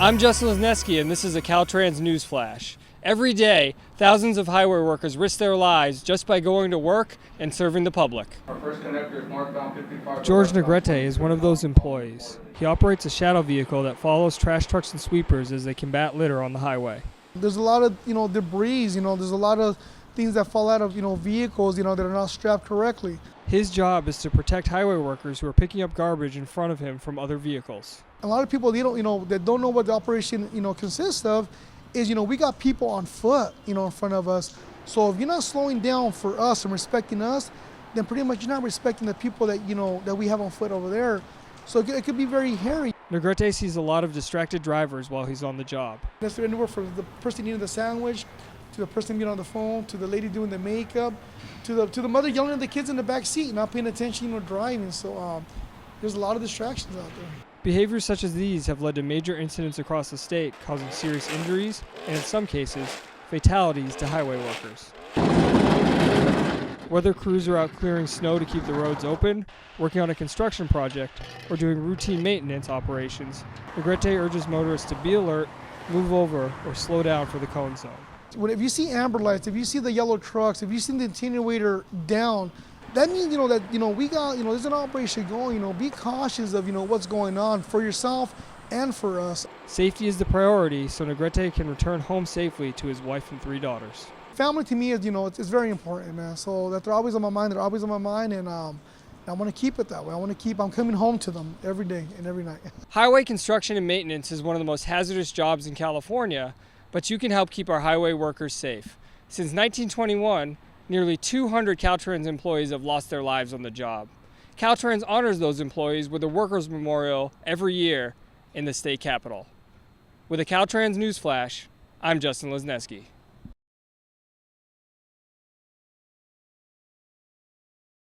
I'm Justin Lesniewski, and this is a Caltrans News Flash. Every day, thousands of highway workers risk their lives just by going to work and serving the public. Our first conductor is northbound 55. George Negrete is one of those employees. He operates a shadow vehicle that follows trash trucks and sweepers as they combat litter on the highway. There's a lot of, debris, there's a lot of things that fall out of, vehicles, that are not strapped correctly. His job is to protect highway workers who are picking up garbage in front of him from other vehicles. A lot of people, that don't know what the operation, consists of is, we got people on foot, in front of us. So if you're not slowing down for us and respecting us, then pretty much you're not respecting the people that, that we have on foot over there. So it could be very hairy. Negrete sees a lot of distracted drivers while he's on the job. That's anywhere from the person eating the sandwich, to the person being on the phone, to the lady doing the makeup, to the mother yelling at the kids in the back seat, not paying attention, driving. So there's a lot of distractions out there. Behaviors such as these have led to major incidents across the state, causing serious injuries and, in some cases, fatalities to highway workers. Whether crews are out clearing snow to keep the roads open, working on a construction project, or doing routine maintenance operations, Negrete urges motorists to be alert, move over, or slow down for the cone zone. If you see amber lights, if you see the yellow trucks, if you see the attenuator down, that means, we got, there's an operation going, be cautious of, what's going on for yourself and for us. Safety is the priority, so Negrete can return home safely to his wife and 3 daughters. Family to me is, it's very important, man. So that they're always on my mind, and I want to keep it that way. I'm coming home to them every day and every night. Highway construction and maintenance is one of the most hazardous jobs in California, but you can help keep our highway workers safe. Since 1921, nearly 200 Caltrans employees have lost their lives on the job. Caltrans honors those employees with a Workers' Memorial every year in the state capitol. With a Caltrans News Flash, I'm Justin Lesniewski.